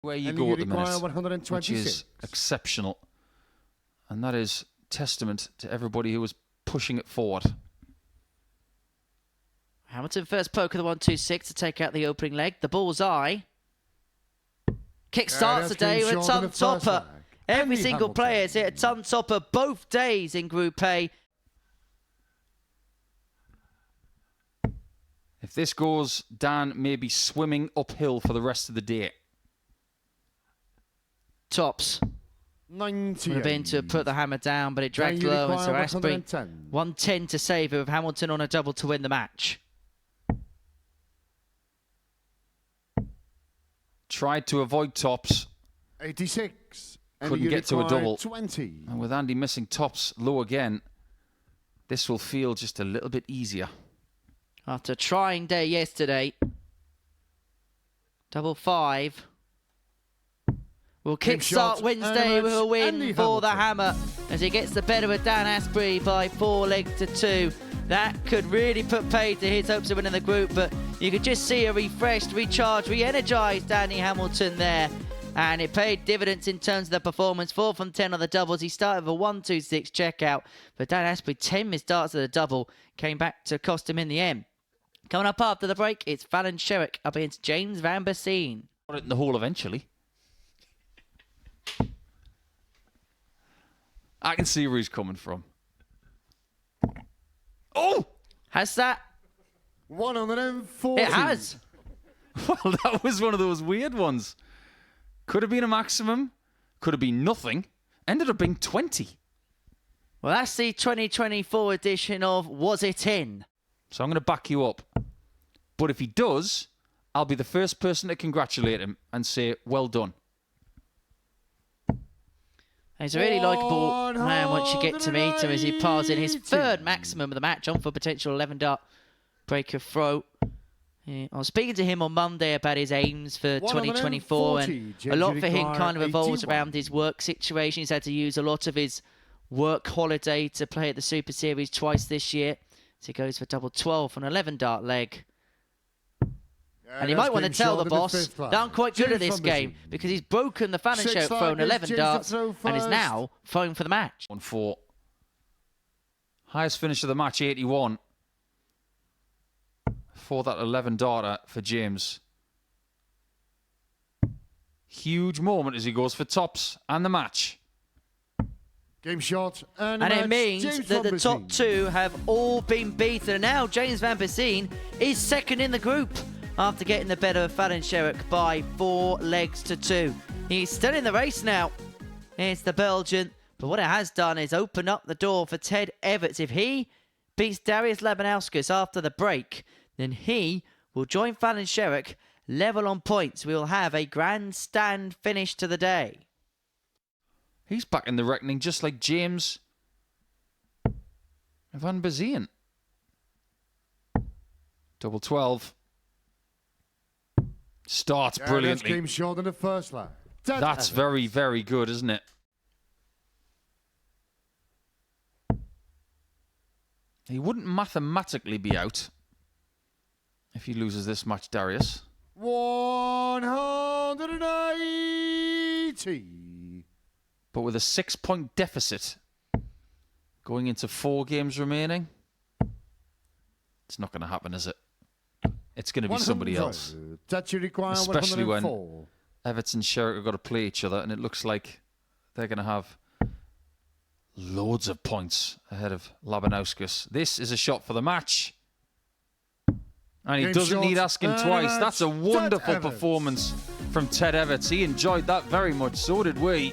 Where you And go you at the minute, require 126. which is exceptional. And that is testament to everybody who was pushing it forward. Hamilton first poke of the 1-2-6 to take out the opening leg. The bullseye. Kick starts the day with a ton topper. Every single player has hit a ton topper both days in Group A. If this goes, Dan may be swimming uphill for the rest of the day. Tops. 90. Would have been to put the hammer down, but it dragged low, and so Astbury 110 to save it with Hamilton on a double to win the match. Tried to avoid tops. 86. Couldn't get to a double. 20. And with Andy missing tops low again, this will feel just a little bit easier. After a trying day yesterday, double five. Will kickstart Wednesday with a win for the hammer as he gets the better of Dan Astbury by 4 legs to 2. That could really put paid to his hopes of winning the group, but you could just see a refreshed, recharged, re-energised Danny Hamilton there. And it paid dividends in terms of the performance. 4 from 10 on the doubles. He started with a 1-2-6 checkout, but Dan Astbury 10 missed darts at the double came back to cost him in the end. Coming up after the break, it's Fallon Sherrock up against James Van Besein. Got it in the hole eventually. I can see where he's coming from. Oh! Has that? 140. It has. Well, that was one of those weird ones. Could have been a maximum. Could have been nothing. Ended up being 20. Well, that's the 2024 edition of Was It In? So I'm going to back you up. But if he does, I'll be the first person to congratulate him and say, well done. He's a really likeable man once you get to meet him as he piles in his third maximum of the match on for potential 11-dart breaker throw. Yeah, I was speaking to him on Monday about his aims for 2024, and a lot for him kind of evolves around his work situation. He's had to use a lot of his work holiday to play at the Super Series twice this year. So he goes for double 12 on an 11-dart leg. And you might want to tell the boss that I'm quite good at this game because he's broken the Fallon Sherrock throw on 11 darts and is now throwing for the match. 1-4. Highest finish of the match, 81. For that 11-darter for James. Huge moment as he goes for tops and the match. Game shot and it means that the top two have all been beaten. And now James Van Besein is second in the group after getting the better of Fallon Sherrock by 4 legs to 2. He's still in the race now. It's the Belgian. But what it has done is open up the door for Ted Evetts. If he beats Darius Labanauskas after the break, then he will join Fallon Sherrock level on points. We will have a grandstand finish to the day. He's back in the reckoning just like James Van Besein. Double 12. Starts brilliantly. Game short in the first leg. That's very, very good, isn't it? He wouldn't mathematically be out if he loses this match, Darius. 180. But with a 6-point deficit going into 4 games remaining, it's not going to happen, is it? It's going to be somebody else. Especially when Evetts and Sherrock have got to play each other, and it looks like they're going to have loads of points ahead of Labanauskas. This is a shot for the match. And he doesn't need asking twice. That's a wonderful performance from Ted Evetts. He enjoyed that very much. So did we.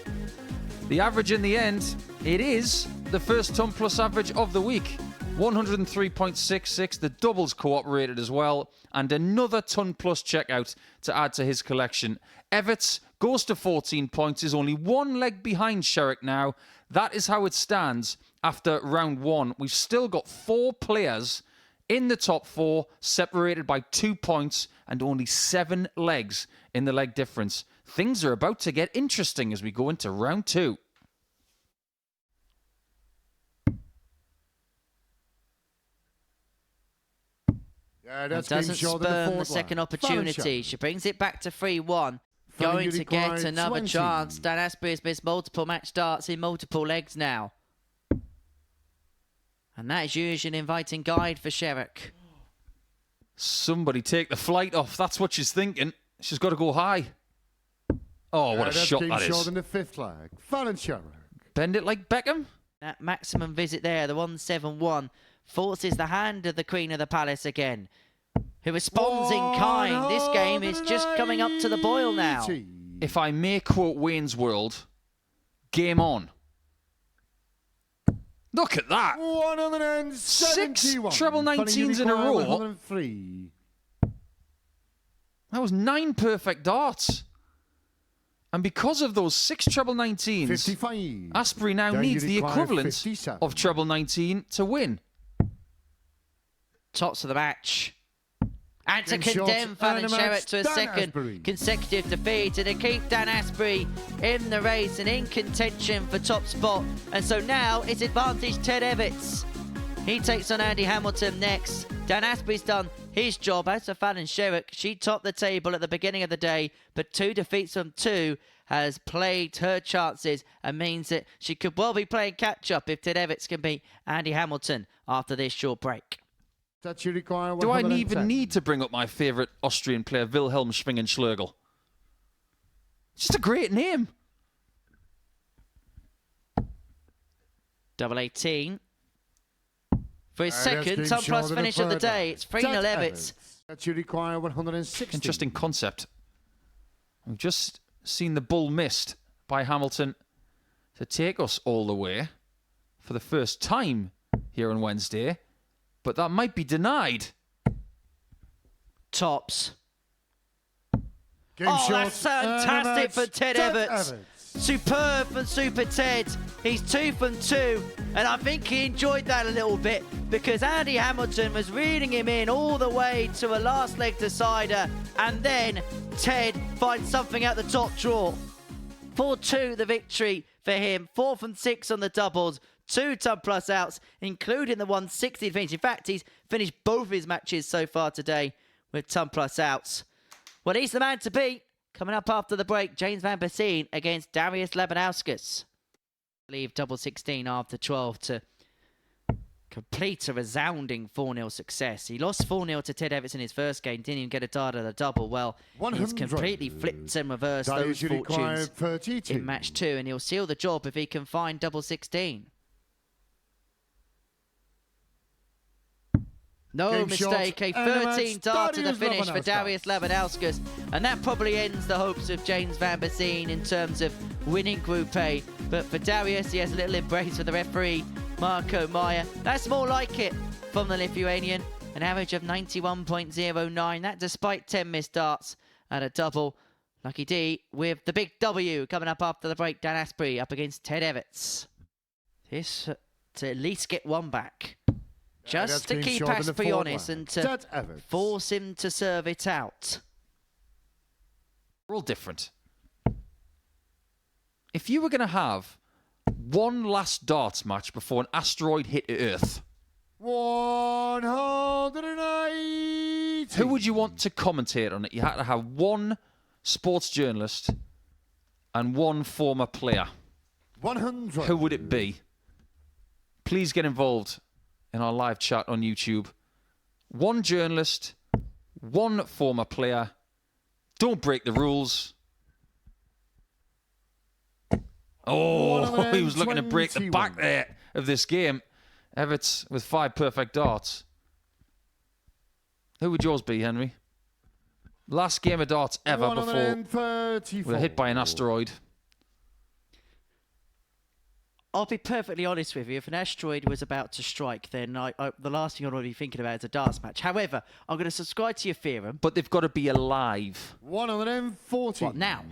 The average in the end, it is the first ton plus average of the week. 103.66. The doubles cooperated as well. And another ton plus checkout to add to his collection. Evetts goes to 14 points. Is only 1 leg behind Sherrock now. That is how it stands after round 1. We've still got 4 players in the top 4, separated by 2 points and only 7 legs in the leg difference. Things are about to get interesting as we go into round 2. Yeah, that doesn't spurn the second opportunity. She brings it back to 3-1. going to get require another 20. chance. Dan Astbury has missed multiple match starts in multiple legs now. And that is usually an inviting guide for Sherrock. Somebody take the flight off. That's what she's thinking. She's got to go high. Oh, what a shot that is. Short in the 5th leg. Fallon Sherrock. Bend it like Beckham. That maximum visit there, the 171, forces the hand of the Queen of the Palace again, who responds in kind. This game is just coming up to the boil now. If I may quote Wayne's World, game on. Look at that. 171. 6 treble 19s in a row. 103. That was 9 perfect darts. And because of those 6 treble 19s, 55. Astbury now needs the equivalent 57. of treble 19 to win. Tops of the match. And to Game condemn shot, Fallon and a Sherrock match, to a Dan second Astbury. consecutive defeat, and to keep Dan Astbury in the race and in contention for top spot. And so now it's advantage Ted Evetts. He takes on Andy Hamilton next. Dan Astbury's done his job. As for Fallon Sherrock, she topped the table at the beginning of the day, but 2 defeats from 2 has plagued her chances and means that she could well be playing catch-up if Ted Evetts can beat Andy Hamilton after this short break. That you require Do I 110. even need to bring up my favourite Austrian player, Wilhelm Schwingenschlögl? Just a great name. Double 18. For his That's second game Sun short Plus in finish of the third day, leg. it's 3-0 Evetts. That you require 160. Interesting concept. We've just seen the bull missed by Hamilton to take us all the way for the first time here on Wednesday, but that might be denied. Tops. Game Oh, short, that's fantastic for Ted Evetts. Superb from Super Ted. He's 2 from 2, and I think he enjoyed that a little bit because Andy Hamilton was reading him in all the way to a last leg decider, and then Ted finds something out the top drawer. 4-2 the victory for him. 4 from 6 on the doubles. 2 ton plus outs, including the 160 finish. In fact, he's finished both his matches so far today with ton plus outs. Well, he's the man to beat. Coming up after the break, James van Besein against Darius Labanauskas. Leave double 16 after 12 to complete a resounding 4-0 success. He lost 4-0 to Ted Evetts in his first game, didn't even get a dart at a double. Well, he's completely flipped and reversed those fortunes in match 2, and he'll seal the job if he can find double 16. No mistake, a 13 dart to the finish for Darius Labanauskas, and that probably ends the hopes of James van Besein in terms of winning Group A. But for Darius, he has a little embrace for the referee, Marco Meyer. That's more like it from the Lithuanian, an average of 91.09. That despite 10 missed darts and a double. Lucky D with the big W coming up after the break. Dan Astbury up against Ted Evetts. This to at least get one back. Just to keep Astbury honest and to force him to serve it out. We're all different. If you were going to have one last darts match before an asteroid hit Earth, 180. who would you want to commentate on it? You had to have one sports journalist and one former player. 100. Who would it be? Please get involved in our live chat on YouTube. One journalist, one former player. Don't break the rules. Oh, he was looking to break the back there of this game. Evetts with 5 perfect darts. Who would yours be, Henry? Last game of darts ever before we were hit by an asteroid. I'll be perfectly honest with you. If an asteroid was about to strike, then the last thing I'd want to be thinking about is a darts match. However, I'm going to subscribe to your theorem. But they've got to be alive. 140. What, now?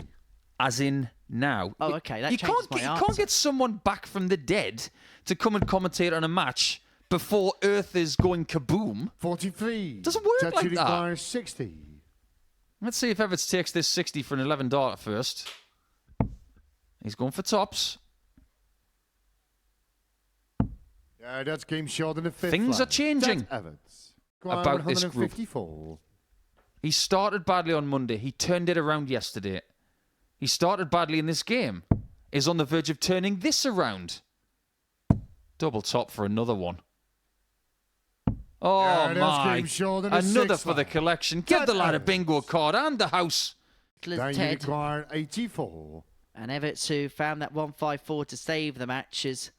As in now. Oh, okay. That you changes my you answer. can't get someone back from the dead to come and commentate on a match before Earth is going kaboom. 43. Doesn't work like that. Requires 60. Let's see if Evetts takes this 60 for an 11 dart first. He's going for tops. Yeah, that's game short in the 5th. Things are changing Evetts. about this group. He started badly on Monday. He turned it around yesterday. he started badly in this game, is on the verge of turning this around. Double top for another one. Oh, my. Another for the collection. Give the lad a bingo card and the house. Then you require 84. And Evetts, who found that 154 to save the match, has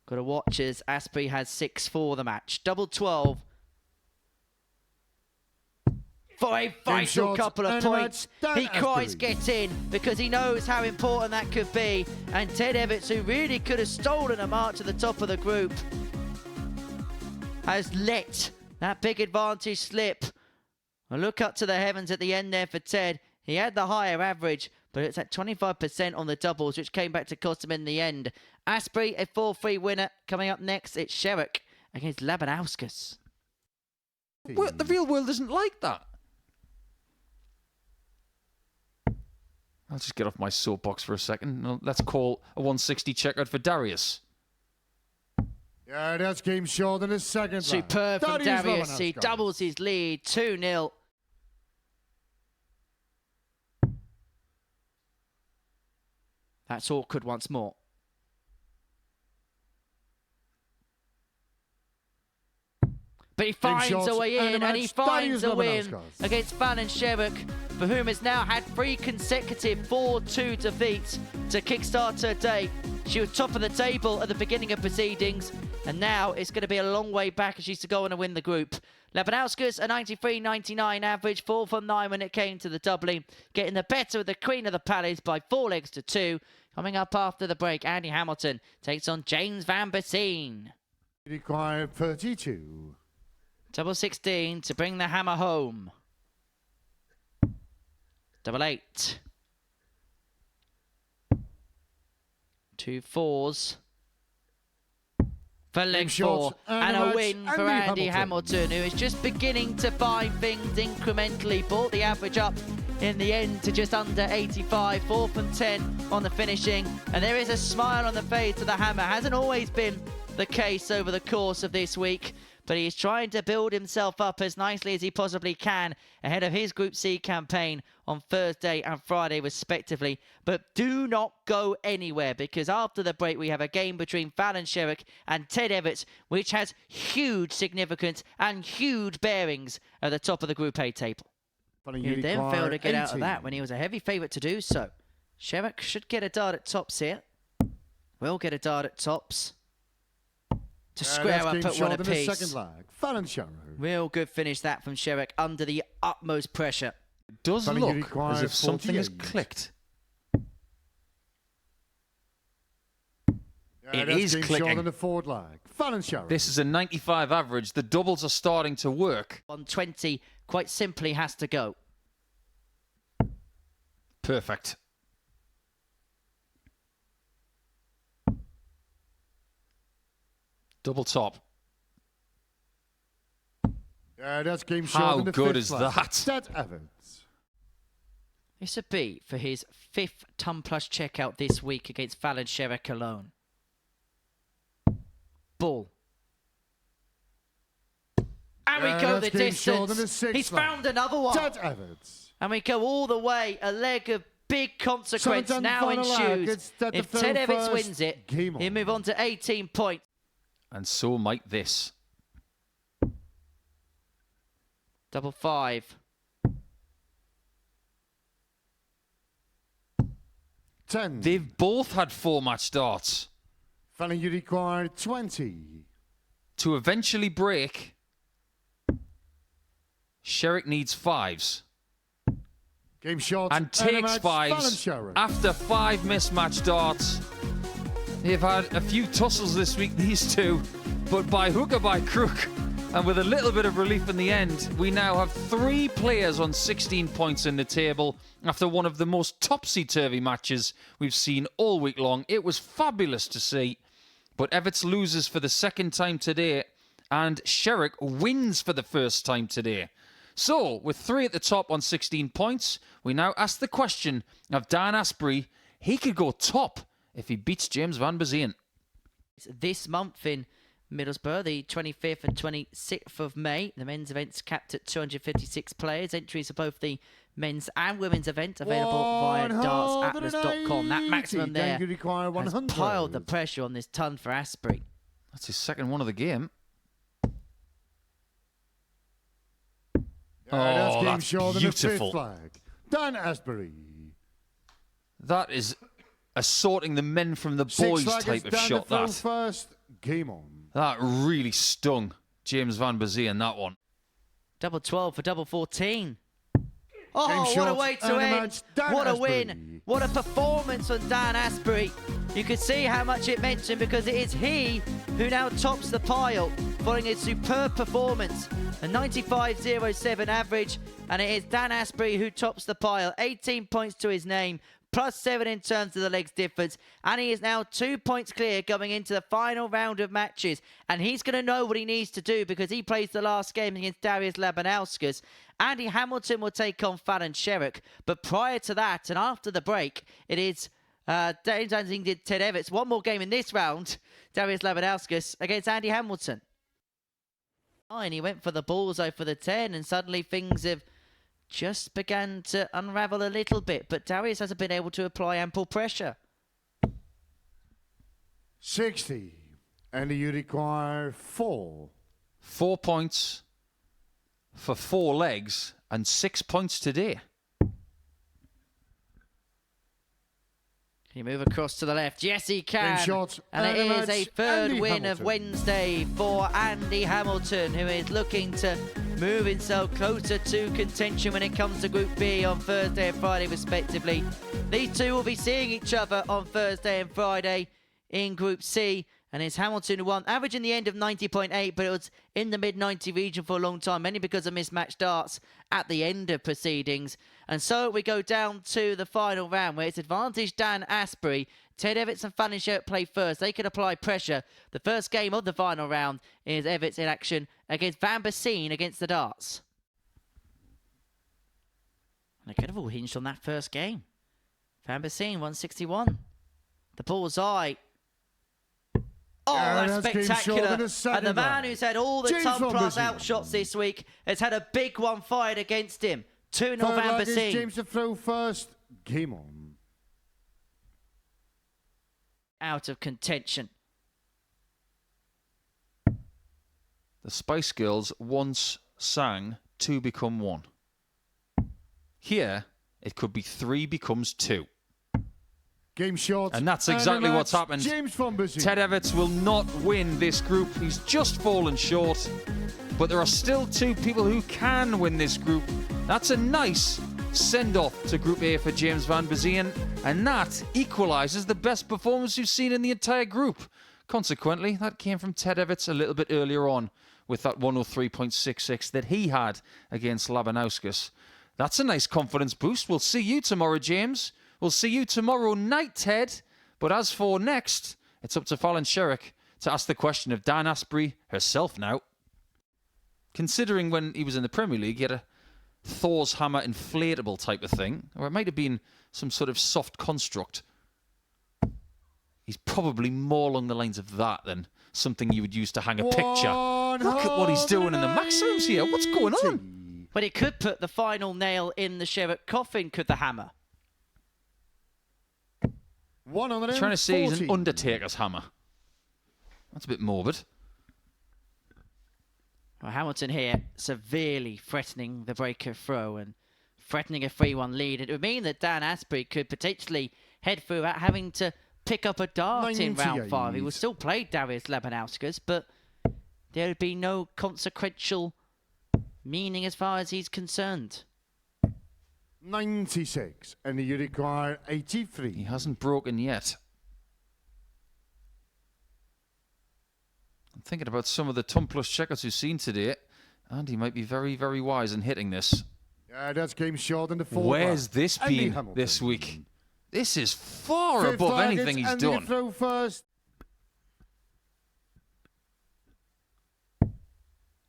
got to watch as Astbury has 6 for the match. Double 12. For a vital couple of points. He cries get in because he knows how important that could be. And Ted Evetts, who really could have stolen a march to the top of the group, has let that big advantage slip. A look up to the heavens at the end there for Ted. He had the higher average, but it's at 25% on the doubles, which came back to cost him in the end. Astbury, a 4-3 winner. Coming up next, it's Sherrock against Labanauskas. Well, the real world isn't like that. I'll just get off my soapbox for a second. Let's call a 160 checkout for Darius. Yeah, that's game short in the second. Superb from Darius. He doubles his lead, 2-0. That's awkward once more. But he finds a way in, and he finds a win against Fallon Sherrock, for whom has now had 3 consecutive 4-2 defeats to kickstart her day. She was top of the table at the beginning of proceedings, and now it's going to be a long way back as she's to go on and win the group. Labanauskas, a 93.99 average, 4 from 9 when it came to the doubling, getting the better of the Queen of the Palace by 4 legs to 2. Coming up after the break, Andy Hamilton takes on James van Besein. Required 32. Double 16 to bring the hammer home. Double 8. 2 4s. For leg 4. And a win for Andy Hamilton, who is just beginning to find things incrementally. Brought the average up in the end to just under 85. 4 from 10 on the finishing. And there is a smile on the face of the hammer. Hasn't always been the case over the course of this week, but he is trying to build himself up as nicely as he possibly can ahead of his Group C campaign on Thursday and Friday respectively. But do not go anywhere, because after the break we have a game between Fallon Sherrock and Ted Evetts, which has huge significance and huge bearings at the top of the Group A table. He then failed to get out of that when he was a heavy favourite to do so. Sherrock should get a dart at tops here. Will get a dart at tops to square up at one apiece. Real good finish that from Sherrock under the utmost pressure. It does look as if something has clicked. It is clicking. This is a 95 average. The doubles are starting to work. 120 quite simply has to go. Perfect. Double top. Yeah, that's game How good is that? This would be for his 5th ton plus checkout this week against Fallon Sherrock alone. Ball. And we go the distance. He's found another one. And we go all the way. A leg of big consequence now ensues. If Ted Evetts wins it, he'll move on to 18 points. And so might this. Double 5. 10. They've both had 4-match starts. Fallon, you require 20. To eventually break, Sherrock needs 5s. Game short. And takes 5s after 5 mismatched darts. They've had a few tussles this week, these two, but by hook or by crook, and with a little bit of relief in the end, we now have 3 players on 16 points in the table after one of the most topsy-turvy matches we've seen all week long. It was fabulous to see, but Evetts loses for the 2nd time today, and Sherrock wins for the 1st time today. So, with 3 at the top on 16 points, we now ask the question of Dan Astbury. He could go top if he beats James van Besein. This month in Middlesbrough, the 25th and 26th of May. The men's event's capped at 256 players. Entries for both the men's and women's event available via dartsatlas.com. That maximum there has piled the pressure on this ton for Astbury. That's his second one of the game. Oh, that's beautiful. Dan Astbury. That is assorting the men from the boys type of shot. That first game on. That really stung James Van Besein, that one. Double 12 for double 14. Oh, what a way to end. What a win. What a performance from Dan Astbury. You can see how much it meant to him because it is he who now tops the pile following a superb performance. A 95.07 average, and it is Dan Astbury who tops the pile. 18 points to his name, +7 in terms of the legs difference, and he is now 2 points clear going into the final round of matches, and he's going to know what he needs to do because he plays the last game against Labanauskas. Andy Hamilton will take on Fallon Sherrock, but prior to that and after the break, it is James Van did Ted Evetts. One more game in this round, Labanauskas against Andy Hamilton. And he went for the bullseye for the 10, and suddenly things have just began to unravel a little bit, but Darius hasn't been able to apply ample pressure. 60, and you require 4. 4 points for 4 legs and 6 points today. Can he move across to the left? Yes, he can. And it is a third win of Wednesday for Andy Hamilton, who is looking to move himself closer to contention when it comes to Group B on Thursday and Friday, respectively. These two will be seeing each other on Thursday and Friday in Group C. And it's Hamilton who won, average in the end of 90.8, but it was in the mid-90 region for a long time, mainly because of mismatched darts at the end of proceedings. And so we go down to the final round, where it's advantage Dan Astbury. Ted Evetts and Fallon Sherrock play first. They can apply pressure. The first game of the final round is Evetts in action against Van Besein against the darts. And it could have all hinged on that first game. Van Besein, 161. The bullseye. Oh, that's spectacular. And the man who's had all the ton-plus outshots this week has had a big one fired against him. 2-0 Van Besein. James to throw first. Game on. Out of contention. The Spice Girls once sang 2 become 1. Here, it could be 3 becomes 2. Game short. And that's exactly what's happened. James Van Besein. Ted Evetts will not win this group. He's just fallen short. But there are still 2 people who can win this group. That's a nice send-off to Group A for James Van Besein. And that equalises the best performance you've seen in the entire group. Consequently, that came from Ted Evetts a little bit earlier on with that 103.66 that he had against Labanauskas. That's a nice confidence boost. We'll see you tomorrow, James. We'll see you tomorrow night, Ted. But as for next, it's up to Fallon Sherrock to ask the question of Dan Astbury herself now. Considering when he was in the Premier League, he had a Thor's hammer inflatable type of thing, or it might have been some sort of soft construct. He's probably more along the lines of that than something you would use to hang a picture. Look at what he's doing in the maximums here. What's going on? But it could put the final nail in the Sherrock coffin, could the hammer? Trying to say he's an Undertaker's hammer. That's a bit morbid. Well, Hamilton here severely threatening the breaker throw and threatening a 3-1 lead. It would mean that Dan Astbury could potentially head through without having to pick up a dart in round 5. He will still play Darius Labanauskas, but there would be no consequential meaning as far as he's concerned. 96, and you require 83. He hasn't broken yet. I'm thinking about some of the ton-plus checkers we've seen today, and he might be very, very wise in hitting this. Yeah, that's game short in the 4th. Where's this been this week? This is far above anything he's done. Throw first.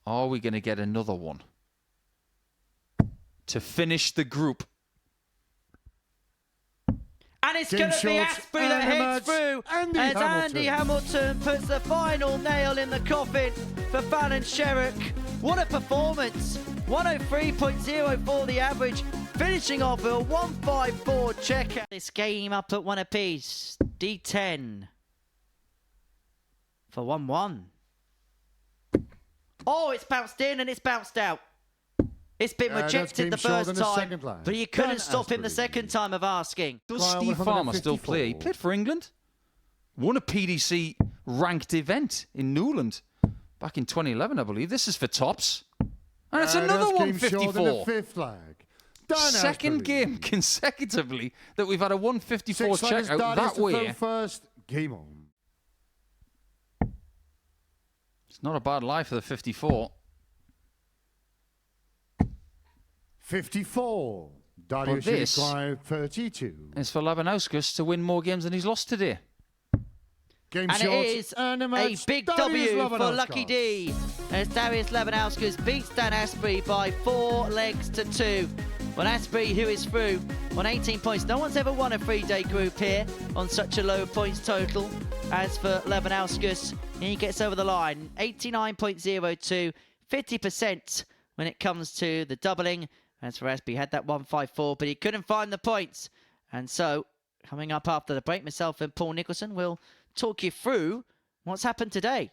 Are we going to get another one to finish the group? And it's Game going to be short, Astbury that and a heads match. through Andy as Hamilton. Andy Hamilton puts the final nail in the coffin for Fallon Sherrock. What a performance. 103.04 the average, finishing off a 154 checkout. This game up at 1 apiece. D10 for 1-1. Oh, it's bounced in and it's bounced out. It's been rejected the first time, but you couldn't stop him the second time of asking. Does Steve Farmer still play? He played for England. Won a PDC ranked event in Newland back in 2011, I believe. This is for tops. And it's another 154. Second game consecutively that we've had a 154 checkout that way. First, game on. It's not a bad lie for the 54. 54. Darius this required 32. It's for Labanauskas to win more games than he's lost today. Game And short, it is and a big W for Lucky D as Darius Labanauskas beats Dan Astbury by 4 legs to 2. Well, Astbury, who is through on 18 points. No one's ever won a 3-day group here on such a low points total as for Labanauskas. And he gets over the line. 89.02, 50% when it comes to the doubling. As for Astbury, had that 154, but he couldn't find the points. And so, coming up after the break, myself and Paul Nicholson will talk you through what's happened today.